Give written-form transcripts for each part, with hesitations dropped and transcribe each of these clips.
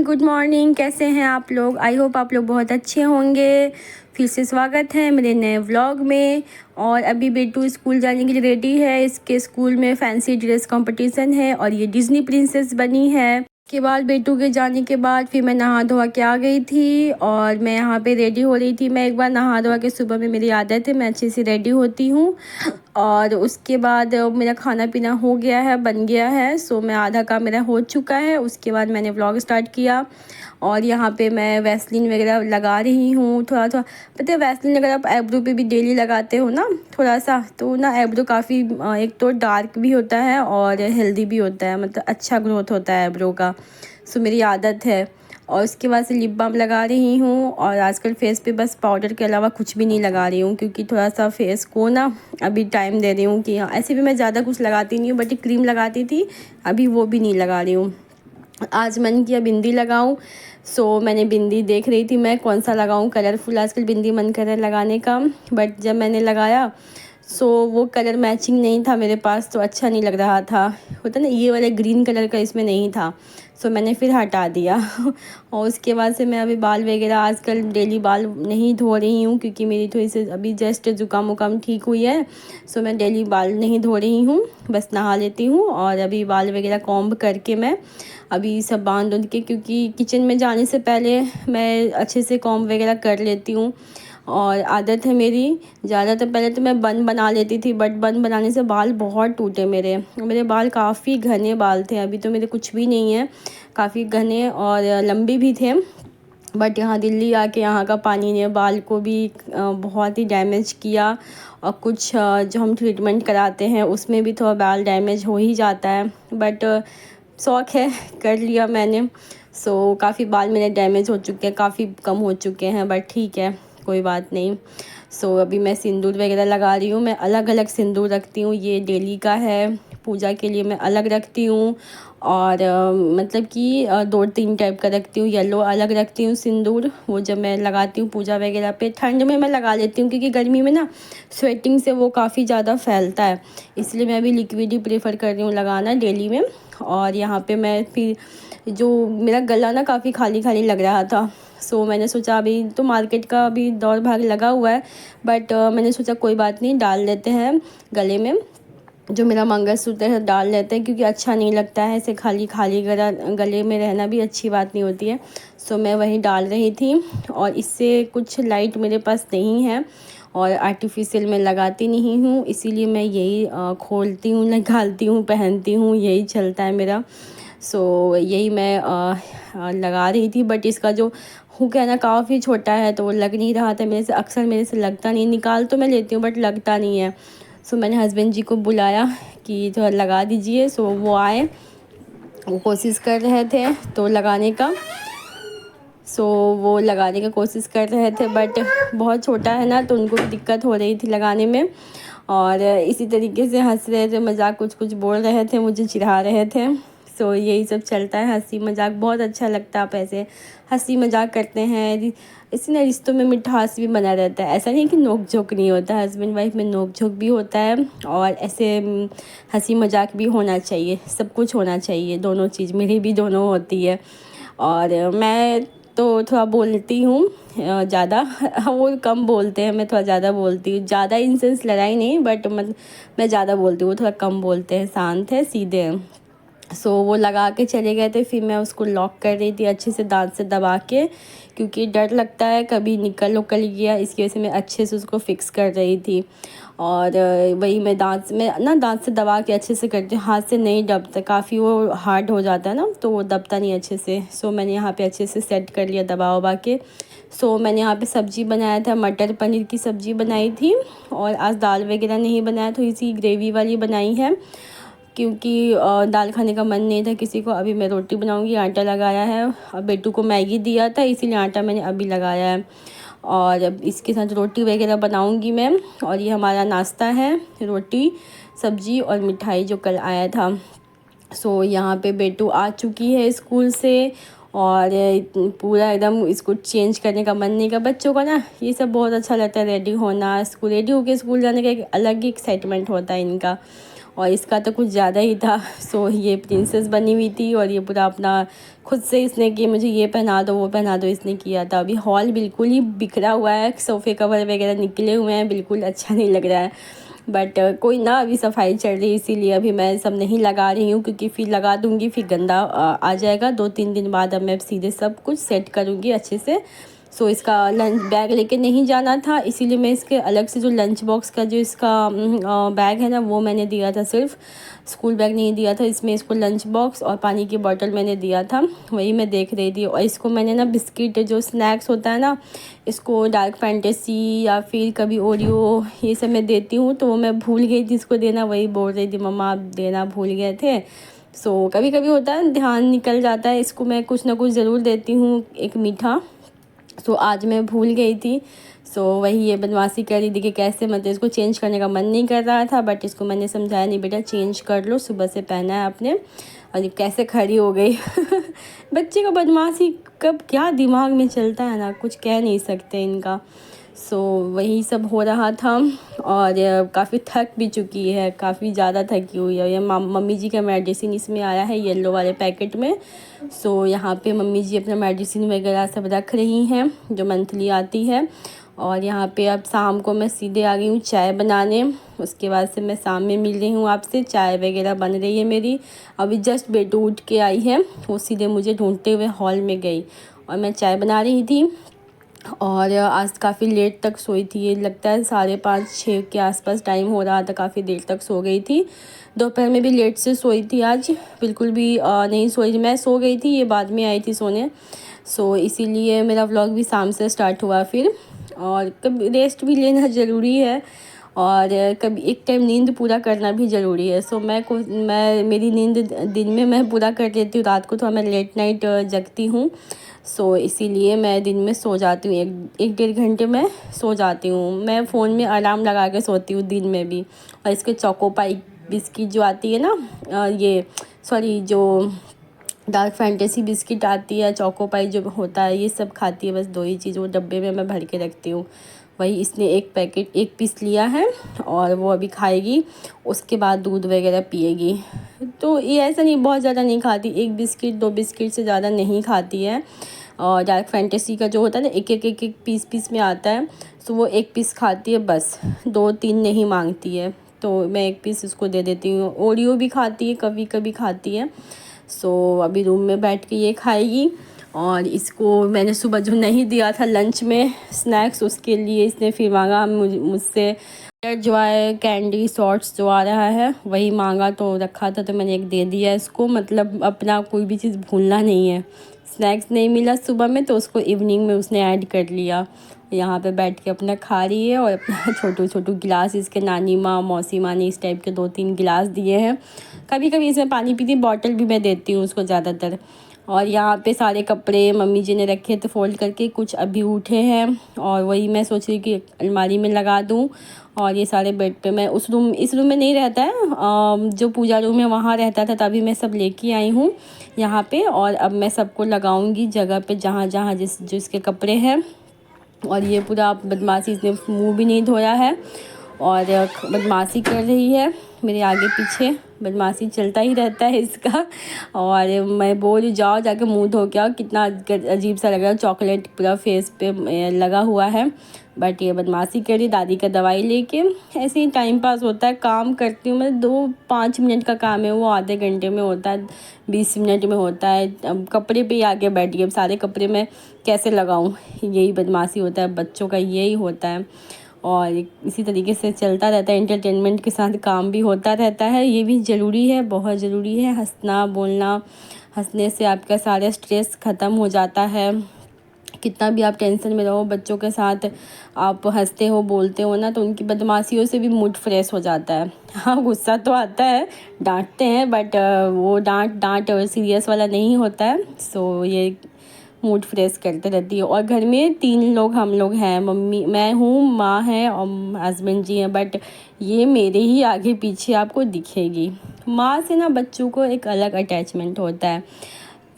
Good morning. कैसे हैं आप लोग? आई होप आप लोग बहुत अच्छे होंगे। फिर से स्वागत है मेरे नए व्लॉग में। और अभी बेटू स्कूल जाने के लिए रेडी है। इसके स्कूल में फैंसी ड्रेस कंपटीशन है और ये डिज्नी प्रिंसेस बनी है। के बाद बेटू के जाने के बाद फिर मैं नहा धोवा के आ गई थी और मैं यहाँ पे रेडी हो रही थी। मैं एक बार नहा धोवा के सुबह में मेरी आदत है, मैं अच्छे से रेडी होती हूँ। और उसके बाद मेरा खाना पीना हो गया है, बन गया है। सो मैं आधा काम मेरा हो चुका है। उसके बाद मैंने व्लॉग स्टार्ट किया और यहाँ पे मैं वैसलीन वगैरह लगा रही हूँ। थोड़ा थोड़ा पता है, वैसलीन अगर आप आईब्रो पे भी डेली लगाते हो ना थोड़ा सा, तो ना आईब्रो काफ़ी एक तो डार्क भी होता है और हेल्दी भी होता है, मतलब अच्छा ग्रोथ होता है आईब्रो का। सो मेरी आदत है। और उसके बाद से लिप बाम लगा रही हूँ। और आजकल फेस पे बस पाउडर के अलावा कुछ भी नहीं लगा रही हूँ, क्योंकि थोड़ा सा फेस को ना अभी टाइम दे रही हूँ कि ऐसे भी मैं ज़्यादा कुछ लगाती नहीं हूँ, बट क्रीम लगाती थी, अभी वो भी नहीं लगा रही हूँ। आज मन किया बिंदी लगाऊं। सो मैंने बिंदी देख रही थी मैं कौन सा लगाऊं कलरफुल। आजकल बिंदी मन कर रहा है लगाने का, बट जब मैंने लगाया सो वो कलर मैचिंग नहीं था मेरे पास, तो अच्छा नहीं लग रहा था। होता ना ये वाला ग्रीन कलर का इसमें नहीं था, सो मैंने फिर हटा दिया। और उसके बाद से मैं अभी बाल वगैरह आजकल डेली बाल नहीं धो रही हूँ, क्योंकि मेरी थोड़ी सी अभी जस्ट जुकाम उकाम ठीक हुई है। सो मैं डेली बाल नहीं धो रही हूँ, बस नहा लेती हूँ। और अभी बाल वगैरह कॉम्ब करके मैं अभी सब बांध उंध के, क्योंकि किचन में जाने से पहले मैं अच्छे से कॉम्ब वगैरह कर लेती हूँ। और आदत है मेरी, ज़्यादातर पहले तो मैं बन बना लेती थी, बट बन बनाने से बाल बहुत टूटे मेरे बाल काफ़ी घने बाल थे। अभी तो मेरे कुछ भी नहीं है, काफ़ी घने और लंबे भी थे। बट यहाँ दिल्ली आके यहाँ का पानी ने बाल को भी बहुत ही डैमेज किया। और कुछ जो हम ट्रीटमेंट कराते हैं उसमें भी थोड़ा बाल डैमेज हो ही जाता है, बट शौक़ है, कर लिया मैंने। सो काफ़ी बाल मेरे डैमेज हो चुके हैं, काफ़ी कम हो चुके हैं, बट ठीक है, कोई बात नहीं। सो अभी मैं सिंदूर वगैरह लगा रही हूँ। मैं अलग अलग सिंदूर रखती हूँ, ये डेली का है, पूजा के लिए मैं अलग रखती हूँ। और मतलब कि 2-3 टाइप का रखती हूँ। येलो अलग रखती हूँ सिंदूर, वो जब मैं लगाती हूँ पूजा वगैरह पे। ठंड में मैं लगा लेती हूँ, क्योंकि गर्मी में ना स्वेटिंग से वो काफ़ी ज़्यादा फैलता है, इसलिए मैं अभी लिक्विड ही प्रेफर कर रही हूँ लगाना डेली में। और यहाँ पे मैं फिर जो मेरा गला ना काफ़ी खाली खाली लग रहा था, सो मैंने सोचा अभी तो मार्केट का अभी दौड़ भाग लगा हुआ है, बट मैंने सोचा कोई बात नहीं, डाल लेते हैं गले में। जो मेरा मंगलसूत्र है डाल लेते हैं, क्योंकि अच्छा नहीं लगता है ऐसे खाली खाली गले में रहना भी अच्छी बात नहीं होती है। सो मैं वही डाल रही थी। और इससे कुछ लाइट मेरे पास नहीं है और आर्टिफिशियल मैं लगाती नहीं हूँ, इसीलिए मैं यही खोलती हूँ, निकालती हूँ, पहनती हूँ, यही चलता है मेरा। सो यही मैं लगा रही थी, बट इसका जो हुक है ना काफ़ी छोटा है, तो वो लग नहीं रहा था मेरे से। अक्सर मेरे से लगता नहीं, निकाल तो मैं लेती हूँ बट लगता नहीं है। सो मैंने हस्बैंड जी को बुलाया कि थोड़ा लगा दीजिए। सो वो आए, वो कोशिश कर रहे थे तो लगाने का। सो वो लगाने का कोशिश कर रहे थे, बट बहुत छोटा है ना, तो उनको भी दिक्कत हो रही थी लगाने में। और इसी तरीके से हंस रहे थे, मजाक कुछ कुछ बोल रहे थे, मुझे चिढ़ा रहे थे। सो यही सब चलता है, हंसी मजाक बहुत अच्छा लगता है। आप ऐसे हंसी मजाक करते हैं, इससे ना रिश्तों में मिठास भी बना रहता है। ऐसा नहीं कि नोक झोंक नहीं होता, हस्बैंड वाइफ में नोक झोंक भी होता है और ऐसे हंसी मजाक भी होना चाहिए, सब कुछ होना चाहिए, दोनों चीज़ मेरी भी दोनों होती है। और मैं तो थोड़ा बोलती हूँ ज़्यादा, वो कम बोलते हैं, मैं थोड़ा ज़्यादा बोलती हूँ। ज़्यादा इन सेंस लड़ाई नहीं, बट मैं ज़्यादा बोलती हूँ, वो थोड़ा कम बोलते हैं, शांत है, सीधे हैं। सो वो लगा के चले गए थे, फिर मैं उसको लॉक कर रही थी अच्छे से दांत से दबा के, क्योंकि डर लगता है कभी निकल उकल गया, इसकी वजह से मैं अच्छे से उसको फिक्स कर रही थी। और वही मैं दांत से दबा के अच्छे से करती हूँ, हाथ से नहीं दबता, काफ़ी वो हार्ड हो जाता है ना, तो वो दबता नहीं अच्छे से। सो मैंने यहाँ पे अच्छे से सेट कर लिया दबा वबा के। सो मैंने यहाँ पे सब्ज़ी बनाया था, मटर पनीर की सब्ज़ी बनाई थी। और आज दाल वगैरह नहीं बनाया, थोड़ी सी ग्रेवी वाली बनाई है, क्योंकि दाल खाने का मन नहीं था किसी को। अभी मैं रोटी बनाऊंगी, आटा लगाया है, और बेटू को मैगी दिया था इसीलिए आटा मैंने अभी लगाया है। और अब इसके साथ रोटी वगैरह बनाऊंगी मैं। और ये हमारा नाश्ता है, रोटी सब्जी और मिठाई जो कल आया था। सो यहाँ पे बेटू आ चुकी है स्कूल से, और पूरा एकदम इसको चेंज करने का मन नहीं। का बच्चों का ना ये सब बहुत अच्छा लगता है, रेडी होना, रेडी होके स्कूल जाने का एक अलग ही एक्साइटमेंट होता है इनका। और इसका तो कुछ ज़्यादा ही था। सो ये प्रिंसेस बनी हुई थी और ये पूरा अपना खुद से इसने कि मुझे ये पहना दो वो पहना दो इसने किया था। अभी हॉल बिल्कुल ही बिखरा हुआ है, सोफ़े कवर वगैरह निकले हुए हैं, बिल्कुल अच्छा नहीं लग रहा है। बट कोई ना, अभी सफाई चल रही है इसीलिए अभी मैं सब नहीं लगा रही हूँ, क्योंकि फिर लगा दूँगी फिर गंदा आ जाएगा। 2-3 दिन बाद अब मैं सीधे सब कुछ सेट करूँगी अच्छे से। सो इसका लंच बैग लेके नहीं जाना था, इसीलिए मैं इसके अलग से जो लंच बॉक्स का जो इसका बैग है ना वो मैंने दिया था, सिर्फ स्कूल बैग नहीं दिया था। इसमें इसको लंच बॉक्स और पानी की बोतल मैंने दिया था, वही मैं देख रही थी। और इसको मैंने ना बिस्किट जो स्नैक्स होता है ना, इसको डार्क फैंटेसी या फिर कभी ओरियो ये सब मैं देती हूँ, तो वो मैं भूल गई थी इसको देना, वही बोल रही थी मम्मा आप देना भूल गए थे। सो कभी कभी होता है, ध्यान निकल जाता है। इसको मैं कुछ ना कुछ ज़रूर देती हूँ, एक मीठा। सो आज मैं भूल गई थी। सो वही ये बदमाशी कर रही थी कि कैसे, मतलब इसको चेंज करने का मन नहीं कर रहा था, बट इसको मैंने समझाया नहीं बेटा चेंज कर लो, सुबह से पहना है आपने। और ये कैसे खड़ी हो गई बच्चे का बदमाशी कब क्या दिमाग में चलता है ना, कुछ कह नहीं सकते इनका। सो वही सब हो रहा था और काफ़ी थक भी चुकी है, काफ़ी ज़्यादा थकी हुई है। ये मम्मी जी का मेडिसिन इसमें आया है येलो वाले पैकेट में। सो यहाँ पे मम्मी जी अपना मेडिसिन वगैरह सब रख रही हैं जो मंथली आती है। और यहाँ पे अब शाम को मैं सीधे आ गई हूँ चाय बनाने। उसके बाद से मैं शाम में मिल रही हूँ आपसे, चाय वगैरह बन रही है मेरी। अभी जस्ट बेटू उठ के आई है, वो सीधे मुझे ढूंढते हुए हॉल में गई और मैं चाय बना रही थी। और आज काफ़ी लेट तक सोई थी, ये लगता है 5:30-6 के आसपास टाइम हो रहा था, काफ़ी देर तक सो गई थी। दोपहर में भी लेट से सोई थी आज, बिल्कुल भी नहीं सोई। मैं सो गई थी, ये बाद में आई थी सोने। सो इसीलिए मेरा व्लॉग भी शाम से स्टार्ट हुआ फिर। और कभी रेस्ट भी लेना ज़रूरी है और कभी एक टाइम नींद पूरा करना भी ज़रूरी है। सो मैं मेरी नींद दिन में मैं पूरा कर लेती हूँ, रात को तो मैं लेट नाइट जगती हूँ। सो इसीलिए मैं दिन में सो जाती हूँ, एक 1.5 घंटे में सो जाती हूँ। मैं फ़ोन में अलार्म लगा के सोती हूँ दिन में भी। और इसके चोको पाई बिस्किट जो आती है ना, ये सॉरी जो डार्क फैंटेसी बिस्किट आती है, चोको पाई जो होता है, ये सब खाती है। बस 2 ही चीज़ वो डब्बे में मैं भर के रखती हूँ। वही इसने एक पीस लिया है और वो अभी खाएगी, उसके बाद दूध वगैरह पिएगी। तो ये ऐसा नहीं, बहुत ज़्यादा नहीं खाती, 1 बिस्किट 2 बिस्किट से ज़्यादा नहीं खाती है। और डार्क फैंटेसी का जो होता है ना, एक पीस में आता है, तो वो 1 पीस खाती है बस, 2-3 नहीं मांगती है। तो मैं 1 पीस उसको दे देती हूँ। ओरियो भी खाती है, कभी कभी खाती है। सो अभी रूम में बैठ के ये खाएगी। और इसको मैंने सुबह जो नहीं दिया था लंच में स्नैक्स, उसके लिए इसने फिर मांगा मुझसे जो है कैंडी शॉर्ट्स जो आ रहा है वही मांगा, तो रखा था तो मैंने एक दे दिया इसको। मतलब अपना कोई भी चीज़ भूलना नहीं है। स्नैक्स नहीं मिला सुबह में तो उसको इवनिंग में उसने ऐड कर लिया। यहाँ पे बैठ के अपना खा रही है और अपना छोटू गिलास इसके नानी माँ मौसी माँ ने इस टाइप के 2-3 गिलास दिए हैं। कभी कभी इसमें पानी पीती, बॉटल भी मैं देती हूँ उसको ज़्यादातर। और यहाँ पे सारे कपड़े मम्मी जी ने रखे थे फोल्ड करके, कुछ अभी उठे हैं और वही मैं सोच रही कि अलमारी में लगा दूँ। और ये सारे बेड पे मैं इस रूम में नहीं रहता है, जो पूजा रूम है वहाँ रहता था, तभी मैं सब लेके आई हूँ यहाँ पे। और अब मैं सबको लगाऊंगी जगह पे जहाँ जहाँ जिसके कपड़े हैं। और ये पूरा बदमाशी, इसने मुंह भी नहीं धोया है और बदमाशी कर रही है मेरे आगे पीछे, बदमाशी चलता ही रहता है इसका। और मैं बोल जाओ जाके मुंह धो के आओ, कितना अजीब सा लग रहा है, चॉकलेट पूरा फेस पे लगा हुआ है। बट ये बदमाशी करी, दादी का दवाई लेके ऐसे ही टाइम पास होता है। काम करती हूँ मैं, 2-5 मिनट का काम है वो आधे घंटे में होता है, 20 मिनट में होता है। अब कपड़े पे ही आके बैठ गई, अब सारे कपड़े मैं कैसे लगाऊँ, यही बदमाशी होता है बच्चों का, यही होता है। और इसी तरीके से चलता रहता है, एंटरटेनमेंट के साथ काम भी होता रहता है, ये भी ज़रूरी है, बहुत ज़रूरी है। हंसना बोलना, हंसने से आपका सारा स्ट्रेस ख़त्म हो जाता है। कितना भी आप टेंशन में रहो, बच्चों के साथ आप हंसते हो बोलते हो ना, तो उनकी बदमाशियों से भी मूड फ्रेश हो जाता है। हाँ गुस्सा तो आता है, डांटते हैं, बट वो डांट सीरियस वाला नहीं होता है। सो ये मूड फ्रेश करते रहती है। और घर में 3 लोग हम लोग हैं, मम्मी मैं हूँ, माँ है और हस्बैंड जी हैं। बट ये मेरे ही आगे पीछे आपको दिखेगी। माँ से ना बच्चों को एक अलग अटैचमेंट होता है।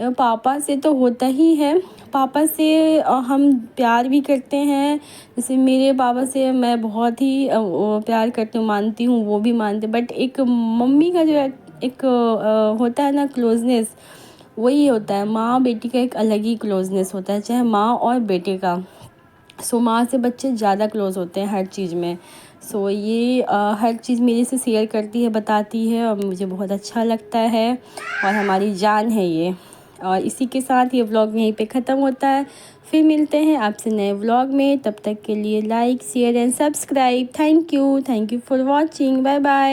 पापा से तो होता ही है। पापा से हम प्यार भी करते हैं। जैसे मेरे पापा से मैं बहुत ही प्यार करती हूँ, मानती हूँ, वो भी मानते, बट एक मम्मी का जो एक होता है ना क्लोजनेस, वही होता है। माँ बेटी का एक अलग ही क्लोजनेस होता है, चाहे माँ और बेटे का। सो माँ से बच्चे ज़्यादा क्लोज़ होते हैं हर चीज़ में। सो ये हर चीज़ मेरे से शेयर करती है, बताती है, और मुझे बहुत अच्छा लगता है, और हमारी जान है ये। और इसी के साथ ये व्लॉग यहीं पे ख़त्म होता है। फिर मिलते हैं आपसे नए व्लॉग में। तब तक के लिए like, share and subscribe. Thank you for watching. Bye bye.